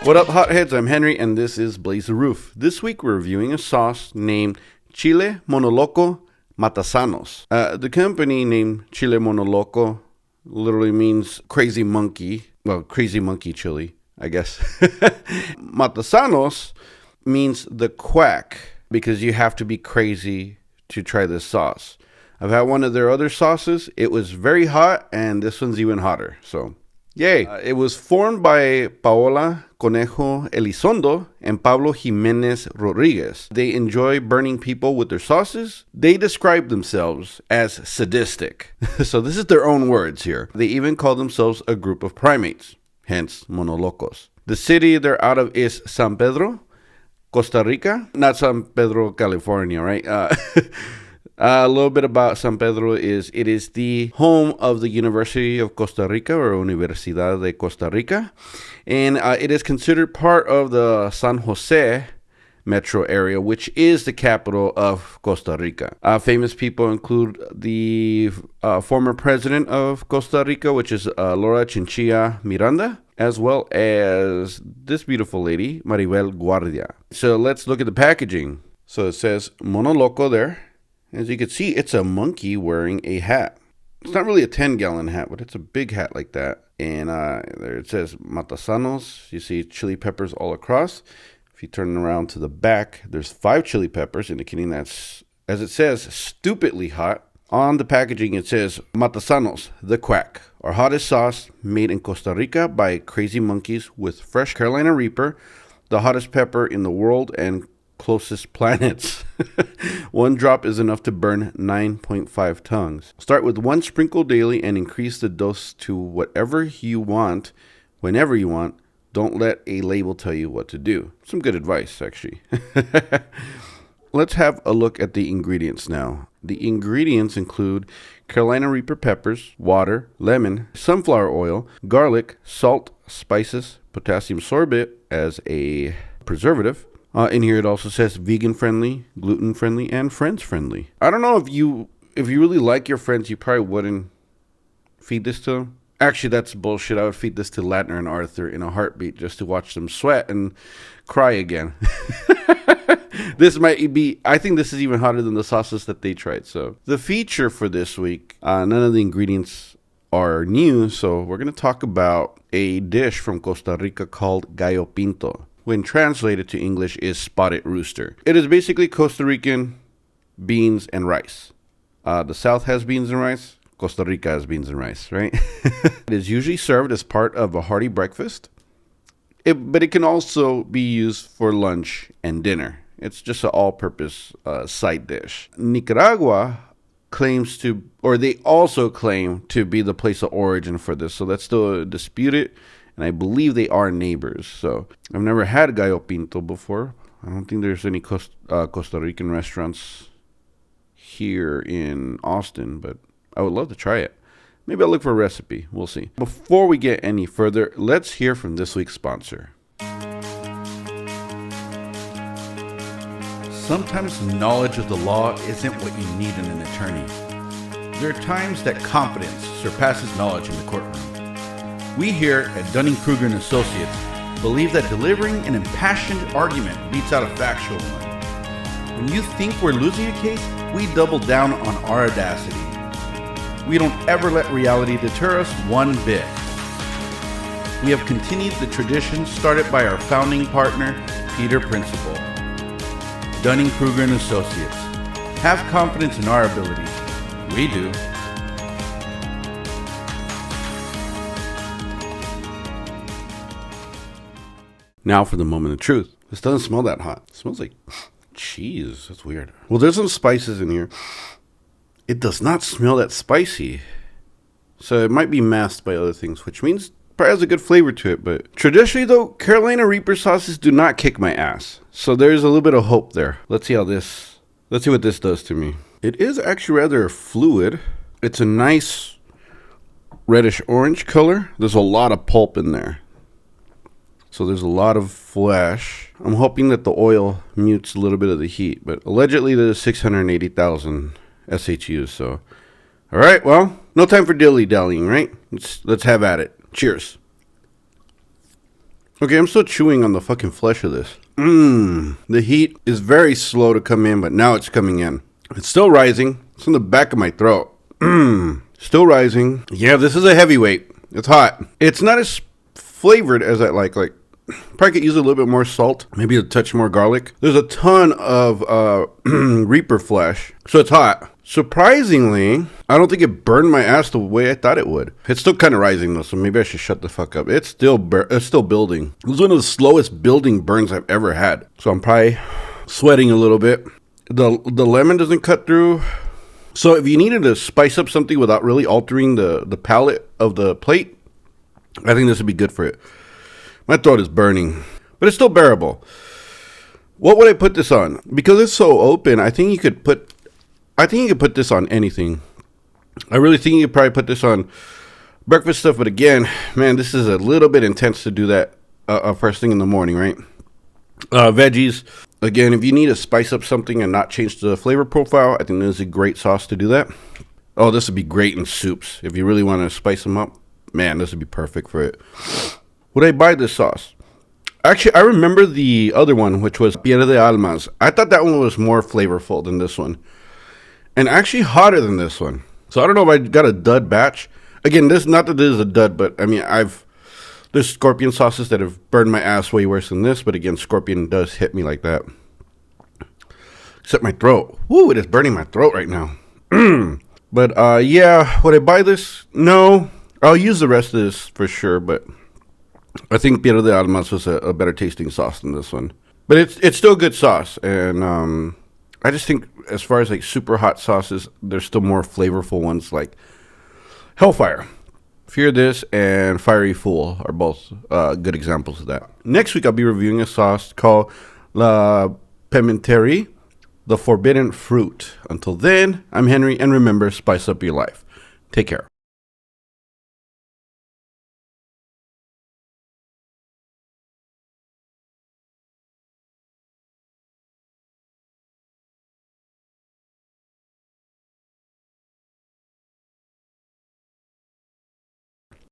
What up, hotheads? I'm Henry, and this is Blaze the Roof. This week, we're reviewing a sauce named Chile Monoloco Matasanos. The company named Chile Monoloco literally means crazy monkey. Well, crazy monkey chili, I guess. Matasanos means the quack, because you have to be crazy to try this sauce. I've had one of their other sauces. It was very hot, and this one's even hotter. So, yay. It was formed by Paola Conejo Elizondo and Pablo Jimenez Rodriguez. They enjoy burning people with their sauces. They describe themselves as sadistic. So this is their own words here. They even call themselves a group of primates, hence monolocos. The city they're out of is San Pedro, Costa Rica. Not San Pedro, California, right? A little bit about San Pedro is it is the home of the University of Costa Rica, or Universidad de Costa Rica, and it is considered part of the San Jose metro area, which is the capital of Costa Rica. Famous people include the former president of Costa Rica, which is Laura Chinchilla Miranda, as well as this beautiful lady, Maribel Guardia. So let's look at the packaging. So it says Monoloco there. As you can see, it's a monkey wearing a hat. It's not really a 10-gallon hat, but it's a big hat like that. And there it says Matasanos. You see chili peppers all across. If you turn around to the back, there's 5 chili peppers, indicating that's, as it says, stupidly hot. On the packaging, it says Matasanos, the quack, our hottest sauce made in Costa Rica by crazy monkeys with fresh Carolina Reaper, the hottest pepper in the world, and closest planets. 1 drop is enough to burn 9.5 tongues. Start with 1 sprinkle daily and increase the dose to whatever you want, whenever you want. Don't let a label tell you what to do. Some good advice, actually. Let's have a look at the ingredients now. The ingredients include Carolina Reaper peppers, water, lemon, sunflower oil, garlic, salt, spices, potassium sorbate as a preservative. In here it also says vegan friendly, gluten friendly, and friends friendly. I don't know if you really like your friends, you probably wouldn't feed this to them. Actually, that's bullshit. I would feed this to Latner and Arthur in a heartbeat just to watch them sweat and cry again. This might be, I think this is even hotter than the sauces that they tried. So the feature for this week, none of the ingredients are new. So we're going to talk about a dish from Costa Rica called gallo pinto. When translated to English, is spotted rooster. It is basically Costa Rican beans and rice. The South has beans and rice. Costa Rica has beans and rice, right? It is usually served as part of a hearty breakfast, but it can also be used for lunch and dinner. It's just an all-purpose side dish. Nicaragua claims to, or they also claim to be the place of origin for this, so that's still disputed. And I believe they are neighbors. So I've never had gallo pinto before. I don't think there's any Costa Rican restaurants here in Austin, but I would love to try it. Maybe I'll look for a recipe. We'll see. Before we get any further, let's hear from this week's sponsor. Sometimes knowledge of the law isn't what you need in an attorney. There are times that confidence surpasses knowledge in the courtroom. We here at Dunning-Kruger & Associates believe that delivering an impassioned argument beats out a factual one. When you think we're losing a case, we double down on our audacity. We don't ever let reality deter us one bit. We have continued the tradition started by our founding partner, Peter Principal. Dunning-Kruger & Associates. Have confidence in our abilities. We do. Now for the moment of truth. This doesn't smell that hot. It smells like cheese. That's weird. Well, there's some spices in here. It does not smell that spicy. So it might be masked by other things, which means probably has a good flavor to it. But traditionally, though, Carolina Reaper sauces do not kick my ass. So there's a little bit of hope there. Let's see what this does to me. It is actually rather fluid. It's a nice reddish orange color. There's a lot of pulp in there. So there's a lot of flesh. I'm hoping that the oil mutes a little bit of the heat, but allegedly there's 680,000 SHUs. So, all right, well, no time for dilly-dallying, right? Let's have at it. Cheers. Okay, I'm still chewing on the fucking flesh of this. The heat is very slow to come in, but now it's coming in. It's still rising. It's in the back of my throat. Still rising. Yeah, this is a heavyweight. It's hot. It's not as flavored as I like. Like, probably could use a little bit more salt, maybe a touch more garlic. There's a ton of Reaper flesh, so it's hot. Surprisingly, I don't think it burned my ass the way I thought it would. It's still kind of rising though, so maybe I should shut the fuck up. It's still building. It was one of the slowest building burns I've ever had. So I'm probably sweating a little bit. The lemon doesn't cut through. So if you needed to spice up something without really altering the palate of the plate, I think this would be good for it. My throat is burning, but it's still bearable. What would I put this on? Because it's so open, I think you could put this on anything. I really think you could probably put this on breakfast stuff, but again, man, this is a little bit intense to do that first thing in the morning, right? Veggies. Again, if you need to spice up something and not change the flavor profile, I think this is a great sauce to do that. Oh, this would be great in soups. If you really want to spice them up, man, this would be perfect for it. Would I buy this sauce? Actually, I remember the other one, which was Piedra de Almas. I thought that one was more flavorful than this one. And actually hotter than this one. So I don't know if I got a dud batch. Again, not that this is a dud, but I mean, there's scorpion sauces that have burned my ass way worse than this. But again, scorpion does hit me like that. Except my throat. Woo, it is burning my throat right now. But yeah, would I buy this? No. I'll use the rest of this for sure, but I think Piedra de Almas was a better tasting sauce than this one. But it's still good sauce. And I just think as far as like super hot sauces, there's still more flavorful ones like Hellfire. Fear This and Fiery Fool are both good examples of that. Next week, I'll be reviewing a sauce called La Pimenterie, the Forbidden Fruit. Until then, I'm Henry, and remember, spice up your life. Take care.